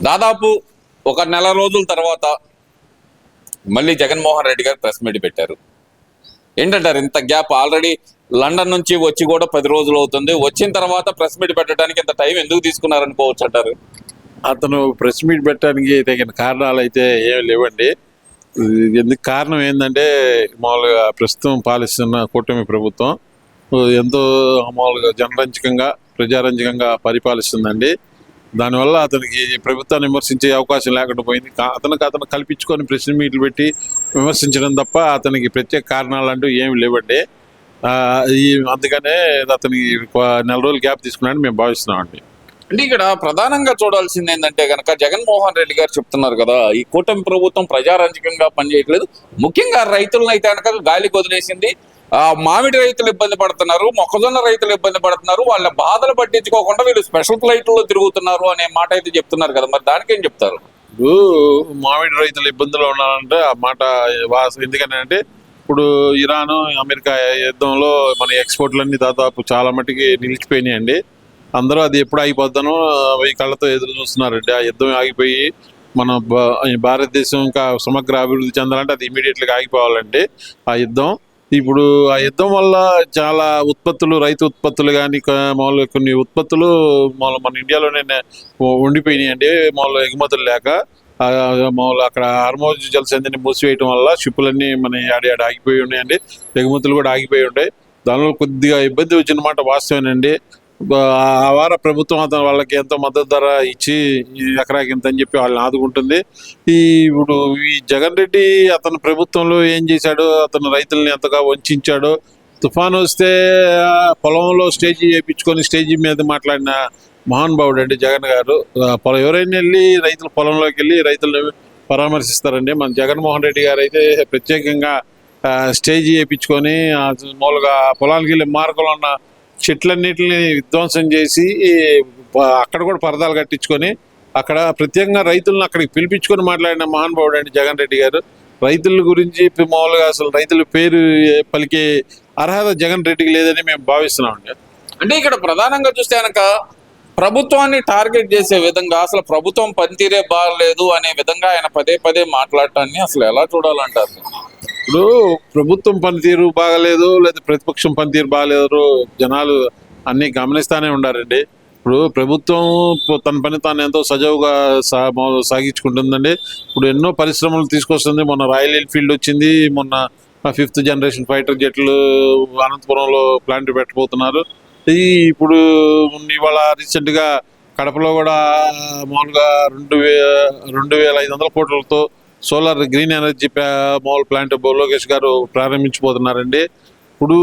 దాదాపు ఒక నెల రోజుల తర్వాత మళ్ళీ జగన్మోహన్ రెడ్డి గారు ప్రెస్ మీట్ పెట్టారు. ఏంటంటారు ఇంత గ్యాప్? ఆల్రెడీ లండన్ నుంచి వచ్చి కూడా 10 రోజులు అవుతుంది. వచ్చిన తర్వాత ప్రెస్ మీట్ పెట్టడానికి ఇంత టైం ఎందుకు తీసుకున్నారనుకోవచ్చు అంటారు? అతను ప్రెస్ మీట్ పెట్టడానికి తగిన కారణాలు అయితే ఏమి లేవండి. ఎందుకు కారణం ఏంటంటే మామూలుగా ప్రస్తుతం పాలిస్తున్న కూటమి ప్రభుత్వం ఎంతో మామూలుగా జనరంజకంగా ప్రజారంజకంగా పరిపాలిస్తుందండి. దానివల్ల అతనికి ప్రభుత్వాన్ని విమర్శించే అవకాశం లేకుండా పోయింది. అతను కల్పించుకొని ప్రెస్ మీట్లు పెట్టి విమర్శించడం తప్ప అతనికి ప్రత్యేక కారణాలు అంటూ ఏమి లేవండి. అందుకనే అతనికి నెల రోజులు గ్యాప్ తీసుకున్నాడని మేము భావిస్తున్నామండి. అంటే ఇక్కడ ప్రధానంగా చూడాల్సింది ఏంటంటే కనుక జగన్మోహన్ రెడ్డి గారు చెప్తున్నారు కదా, ఈ కూటమి ప్రభుత్వం ప్రజారంజకంగా పనిచేయట్లేదు, ముఖ్యంగా రైతులను అయితే కనుక గాలికి వదిలేసింది. మామిడి రైతులు ఇబ్బంది పడుతున్నారు, మొక్కజొన్న రైతులు ఇబ్బంది పడుతున్నారు, వాళ్ళ బాధలు పట్టించుకోకుండా వీళ్ళు స్పెషల్ ఫ్లైట్లో తిరుగుతున్నారు అనే మాట అయితే చెప్తున్నారు కదా, మరి దానికేం చెప్తారు? ఇప్పుడు మామిడి రైతులు ఇబ్బందులు ఉన్నారంటే ఆ మాట ఎందుకంటే ఇప్పుడు ఇరాను అమెరికా యుద్ధంలో మన ఎక్స్పోర్ట్లన్నీ దాదాపు చాలా మటుకి నిలిచిపోయినాయండి. అందరూ అది ఎప్పుడు ఆగిపోద్దానో ఈ కళ్ళతో ఎదురు చూస్తున్నారండి. ఆ యుద్ధం ఆగిపోయి మన భారతదేశం ఇంకా సమగ్ర అభివృద్ధి చెందాలంటే అది ఇమీడియట్గా ఆగిపోవాలండి ఆ యుద్ధం. ఇప్పుడు ఆ యుద్ధం వల్ల చాలా ఉత్పత్తులు, రైతు ఉత్పత్తులు కానీ మామూలుగా కొన్ని ఉత్పత్తులు మన ఇండియాలోనే ఉండిపోయినాయండి. మామూలు ఎగుమతులు లేక మామూలు అక్కడ హార్మోజ్ జలసంధిని మూసివేయడం వల్ల షిప్పులన్నీ మన ఆడ ఆగిపోయి ఉన్నాయండి. ఎగుమతులు కూడా ఆగిపోయి ఉంటాయి. దానివల్ల కొద్దిగా ఇబ్బంది వచ్చిన మాట వాస్తవేనండి. ఆ వార ప్రభుత్వం అతను వాళ్ళకి ఎంతో మద్దతు ధర ఇచ్చి ఎకరాకి ఎంత అని చెప్పి వాళ్ళని ఆదుకుంటుంది. ఇప్పుడు ఈ జగన్ రెడ్డి అతను ప్రభుత్వంలో ఏం చేశాడో, అతను రైతుల్ని ఎంతగా వంచాడో. తుఫాను వస్తే పొలంలో స్టేజీ వేయించుకొని స్టేజీ మీద మాట్లాడిన మహానుభావుడు అండి జగన్ గారు. ఎవరైనా వెళ్ళి రైతుల పొలంలోకి వెళ్ళి రైతులను పరామర్శిస్తారండి. మన జగన్మోహన్ రెడ్డి గారు అయితే ప్రత్యేకంగా స్టేజీ వేయించుకొని మామూలుగా పొలానికి వెళ్ళే మార్గంలో ఉన్న చెట్లన్నిటిని విధ్వంసం చేసి అక్కడ కూడా పరదాలు కట్టించుకొని అక్కడ ప్రత్యేకంగా రైతులను అక్కడికి పిలిపించుకొని మాట్లాడిన మహానుభావుడు అండి జగన్ రెడ్డి గారు. రైతుల గురించి మామూలుగా అసలు రైతుల పేరు పలికే అర్హత జగన్ రెడ్డికి లేదని మేము భావిస్తున్నామండి. అంటే ఇక్కడ ప్రధానంగా చూస్తే కనుక ప్రభుత్వాన్ని టార్గెట్ చేసే విధంగా, అసలు ప్రభుత్వం పనితీరే బాగలేదు అనే విధంగా ఆయన పదే పదే మాట్లాడటాన్ని అసలు ఎలా చూడాలంటారు? ఇప్పుడు ప్రభుత్వం పనితీరు బాగలేదు లేదా ప్రతిపక్షం పనితీరు బాగలేదు జనాలు అన్ని గమనిస్తానే ఉండారండి. ఇప్పుడు ప్రభుత్వం తన పని తాను ఎంతో సజావుగా సాగించుకుంటుందండి. ఇప్పుడు ఎన్నో పరిశ్రమలు తీసుకొస్తుంది. మొన్న రాయల్ ఎన్ఫీల్డ్ వచ్చింది, మొన్న 5th జనరేషన్ ఫైటర్ జెట్లు అనంతపురంలో ప్లాంట్ పెట్టబోతున్నారు. ఇప్పుడు ఇవాళ రీసెంట్గా కడపలో కూడా మామూలుగా 2,500 కోట్లతో సోలార్ గ్రీన్ ఎనర్జీ మామూలు ప్లాంట్ లోకేష్ గారు ప్రారంభించబోతున్నారండి. ఇప్పుడు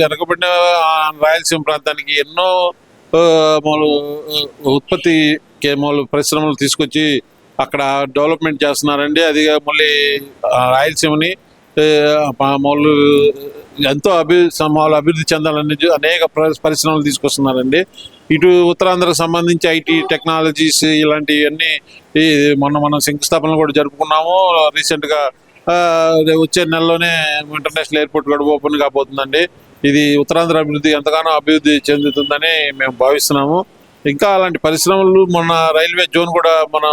వెనకబడిన రాయలసీమ ప్రాంతానికి ఎన్నో మామూలు ఉత్పత్తి మామూలు పరిశ్రమలు తీసుకొచ్చి అక్కడ డెవలప్మెంట్ చేస్తున్నారండి. అది మళ్ళీ రాయలసీమని మామూలు ఎంతో అభివృద్ధి చెందాలని అనేక పరిశ్రమలు తీసుకొస్తున్నారండి. ఇటు ఉత్తరాంధ్రకు సంబంధించి ఐటీ టెక్నాలజీస్ ఇలాంటివన్నీ మనం శంకుస్థాపనలు కూడా జరుపుకున్నాము. రీసెంట్గా వచ్చే నెలలోనే ఇంటర్నేషనల్ ఎయిర్పోర్ట్ కూడా ఓపెన్ కాబోతుందండి. ఇది ఉత్తరాంధ్ర అభివృద్ధి ఎంతగానో అభివృద్ధి చెందుతుందని మేము భావిస్తున్నాము. ఇంకా అలాంటి పరిశ్రమలు మొన్న రైల్వే జోన్ కూడా మనం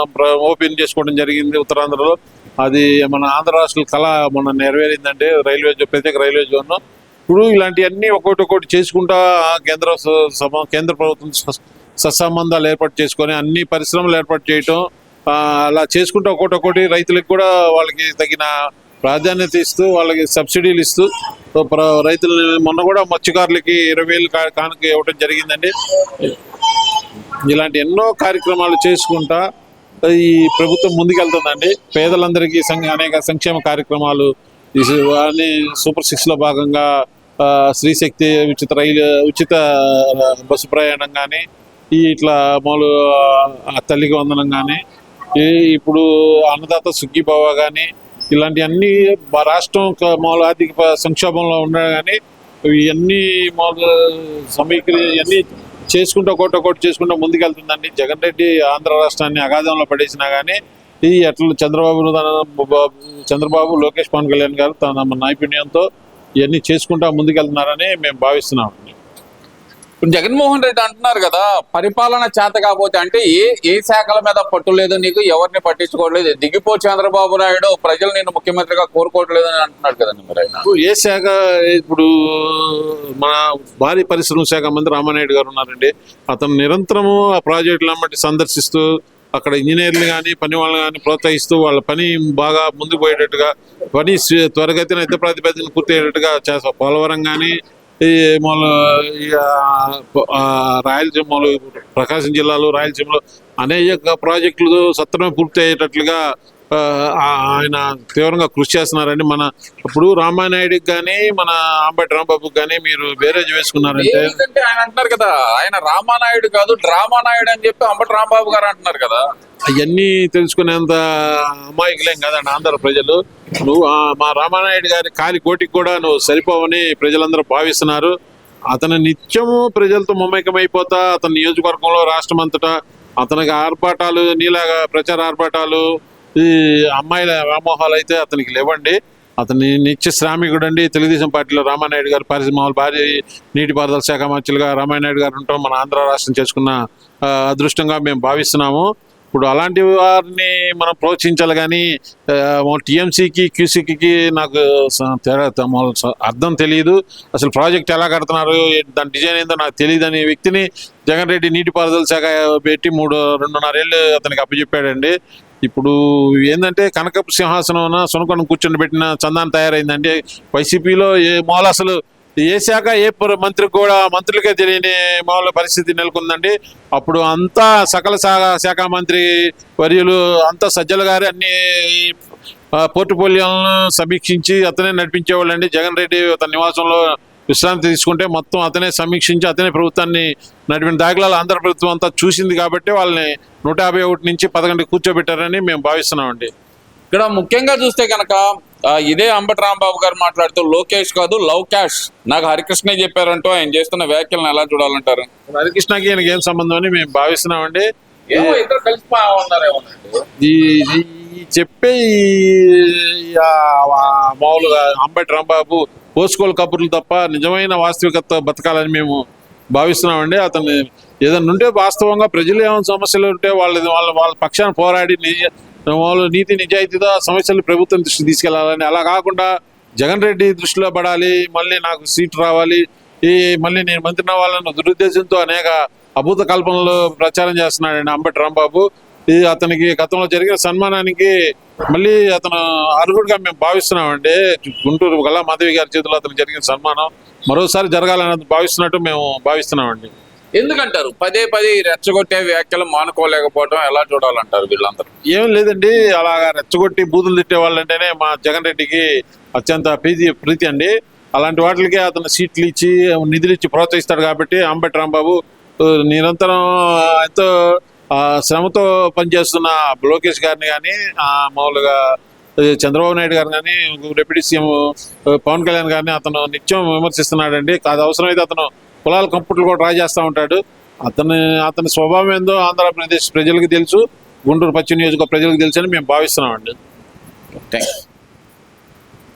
ఓపెన్ చేసుకోవడం జరిగింది ఉత్తరాంధ్రలో. అది మన ఆంధ్ర రాష్ట్ర కళ మొన్న నెరవేరిందంటే ప్రత్యేక రైల్వే జోన్. ఇప్పుడు ఇలాంటివన్నీ ఒక్కొక్కటి చేసుకుంటా కేంద్ర ప్రభుత్వం సత్సంబంధాలు ఏర్పాటు చేసుకొని అన్ని పరిశ్రమలు ఏర్పాటు చేయటం, అలా చేసుకుంటూ ఒక్కొక్కటి రైతులకు కూడా వాళ్ళకి తగిన ప్రాధాన్యత ఇస్తూ వాళ్ళకి సబ్సిడీలు ఇస్తూ రైతులు మొన్న కూడా మత్స్యకారులకి 20,000 కానుక ఇవ్వడం జరిగిందండి. ఇలాంటి ఎన్నో కార్యక్రమాలు చేసుకుంటా ఈ ప్రభుత్వం ముందుకెళ్తుందండి. పేదలందరికీ అనేక సంక్షేమ కార్యక్రమాలు అన్ని సూపర్ 6లో భాగంగా స్త్రీశక్తి ఉచిత బస్సు ప్రయాణం కానీ, ఇట్లా మామూలు తల్లికి వందనం కానీ, ఇప్పుడు అన్నదాత సుఖీభవ కానీ, ఇలాంటివన్నీ రాష్ట్రం మామూలు ఆర్థిక సంక్షోభంలో ఉన్నాయి కానీ ఇవన్నీ మామూలు ఇవన్నీ చేసుకుంటూ ఒక్కొక్కటి చేసుకుంటూ ముందుకెళ్తుందండి. జగన్ రెడ్డి ఆంధ్ర రాష్ట్రాన్ని అగాధంలో పడేసినా కానీ ఎట్లా చంద్రబాబు లోకేష్ పవన్ కళ్యాణ్ గారు తన నైపుణ్యంతో ఇవన్నీ చేసుకుంటూ ముందుకెళ్తున్నారని మేము భావిస్తున్నామండి. ఇప్పుడు జగన్మోహన్ రెడ్డి అంటున్నారు కదా, పరిపాలన చేత కాకపోతే అంటే ఏ శాఖల మీద పట్టు లేదు నీకు, ఎవరిని పట్టించుకోవట్లేదు, దిగిపో చంద్రబాబు నాయుడు, ప్రజలు నేను ముఖ్యమంత్రిగా కోరుకోవట్లేదు అని అంటున్నాడు కదండి మరి ఆయన. ఏ శాఖ? ఇప్పుడు మన భారీ పరిశ్రమ శాఖ మంత్రి రామానాయుడు గారు ఉన్నారండి. అతను నిరంతరము ఆ ప్రాజెక్టులను బట్టి సందర్శిస్తూ అక్కడ ఇంజనీర్లు కానీ పని వాళ్ళని కానీ ప్రోత్సహిస్తూ వాళ్ళ పని బాగా ముందుకు పోయేటట్టుగా, పని త్వరగతిన యుద్ధ ప్రాతిపదికన పూర్తయ్యేటట్టుగా చేస్తారు. పోలవరం కానీ ఈ రాయలసీమలో, ప్రకాశం జిల్లాలో, రాయలసీమలో అనేక ప్రాజెక్టులు సత్వరమే పూర్తి అయ్యేటట్లుగా ఆయన తీవ్రంగా కృషి చేస్తున్నారండి. మన ఇప్పుడు రామానాయుడికి కానీ మన అంబటి రాంబాబుకి కానీ మీరు బేరేజ్ వేసుకున్నారంటే, ఏంటంటే ఆయన అంటున్నారు కదా, ఆయన రామానాయుడు కాదు డ్రామానాయుడు అని చెప్పి అంబటి రాంబాబు గారు అంటున్నారు కదా. అవన్నీ తెలుసుకునేంత అమాయకులేం కదండి ఆంధ్ర ప్రజలు. నువ్వు మా రామానాయుడు గారి కాలి కోటికి కూడా నువ్వు సరిపోవని ప్రజలందరూ భావిస్తున్నారు. అతను నిత్యము ప్రజలతో మమేకమైపోతా అతని నియోజకవర్గంలో రాష్ట్రం అంతటా అతనికి ఆర్భాటాలు, నీలాగా ప్రచార ఆర్భాటాలు, ఈ అమ్మాయిల వ్యామోహాలు అయితే అతనికి లేవండి. అతని నిత్య శ్రామికుడు అండి. తెలుగుదేశం పార్టీలో రామానాయుడు గారు పరిశ్రమల భారీ నీటిపారుదల శాఖ మంత్రులుగా రామానాయుడు గారు ఉంటాం మన ఆంధ్ర రాష్ట్రం చేసుకున్న అదృష్టంగా మేము భావిస్తున్నాము. ఇప్పుడు అలాంటి వారిని మనం ప్రోత్సహించాలి కానీ టీఎంసీకి క్యూసీకి నాకు తేడా అర్థం తెలియదు. అసలు ప్రాజెక్ట్ ఎలా కడుతున్నారు, దాని డిజైన్ ఏందో నాకు తెలియదు అనే వ్యక్తిని జగన్ రెడ్డి నీటిపారుదల శాఖ పెట్టి 2.5 ఏళ్ళు అతనికి అప్పచెప్పాడండి. ఇప్పుడు ఏంటంటే కనకపు సింహాసనం సునకొండ కూర్చొని పెట్టిన చందాన్ని తయారైందండి. వైసీపీలో అసలు ఏ శాఖ ఏ మంత్రికి కూడా మంత్రులకే తెలియని మామూలు పరిస్థితి నెలకొందండి. అప్పుడు అంతా సకల శాఖ మంత్రి వర్యులు అంతా సజ్జల గారు అన్ని పోర్టుఫోలియోలను సమీక్షించి అతనే నడిపించేవాళ్ళండి. జగన్ రెడ్డి తన నివాసంలో విశ్రాంతి తీసుకుంటే మొత్తం అతనే సమీక్షించి అతనే ప్రభుత్వాన్ని నడిపిన దాఖలాలు ఆంధ్ర ప్రభుత్వం అంతా చూసింది కాబట్టి వాళ్ళని 151 నుంచి 11 కూర్చోబెట్టారని మేము భావిస్తున్నామండి. ఇక్కడ ముఖ్యంగా చూస్తే కనుక ఇదే అంబటి రాంబాబు గారు మాట్లాడుతూ లోకేష్ కాదు లవ్ క్యాష్ నాకు హరికృష్ణ చెప్పారంటూ ఆయన చేస్తున్న వ్యాఖ్యలను ఎలా చూడాలంటారు? హరికృష్ణకి ఈయనకి ఏం సంబంధం అని మేము భావిస్తున్నామండి. ఈ చెప్పే మామూలుగా అంబటి రాంబాబు పోసుకోలు కబుర్లు తప్ప నిజమైన వాస్తవికత బతకాలని మేము భావిస్తున్నామండి. అతను ఏదైనా ఉంటే వాస్తవంగా ప్రజలు ఏమైనా సమస్యలు ఉంటే వాళ్ళ పక్షాన పోరాడి వాళ్ళు నీతి నిజాయితీతో సమస్యలు ప్రభుత్వం దృష్టికి తీసుకెళ్లాలని, అలా కాకుండా జగన్ రెడ్డి దృష్టిలో పడాలి, మళ్ళీ నాకు సీటు రావాలి, మళ్ళీ నేను మంత్రిని అవ్వాలన్న దురుద్దేశంతో అనేక అభూత కల్పనలు ప్రచారం చేస్తున్నాడండి అంబటి రాంబాబు. అతనికి గతంలో జరిగిన సన్మానానికి మళ్ళీ అతను అర్హుడిగా మేము భావిస్తున్నామండి. గుంటూరు గల్లా మాధవి గారి చేతిలో అతనికి జరిగిన సన్మానం మరోసారి జరగాలని భావిస్తున్నట్టు మేము భావిస్తున్నామండి. ఎందుకంటారు పదే రెచ్చగొట్టే వ్యాఖ్యలు మానుకోలేకపోవడం ఎలా చూడాలంటారు వీళ్ళందరూ? ఏం లేదండి, అలాగా రెచ్చగొట్టి బూతులు తిట్టే వాళ్ళంటేనే మా జగన్ రెడ్డికి అత్యంత ప్రీతి అండి. అలాంటి వాటికి అతను సీట్లు ఇచ్చి నిధులు ఇచ్చి ప్రోత్సహిస్తాడు కాబట్టి అంబటి రాంబాబు నిరంతరం ఎంతో శ్రమతో పనిచేస్తున్న లోకేష్ గారిని కానీ మామూలుగా చంద్రబాబు నాయుడు గారు కానీ డిప్యూటీ సీఎం పవన్ కళ్యాణ్ గారిని అతను నిత్యం విమర్శిస్తున్నాడండి. కాదు అవసరమైతే అతను కులాల కంప్యూటర్లు కూడా ట్రై చేస్తూ ఉంటాడు. అతని స్వభావం ఏందో ఆంధ్రప్రదేశ్ ప్రజలకు తెలుసు, గుంటూరు పశ్చిమ నియోజకవర్గ ప్రజలకు తెలుసు అని మేము భావిస్తున్నామండి. థ్యాంక్స్.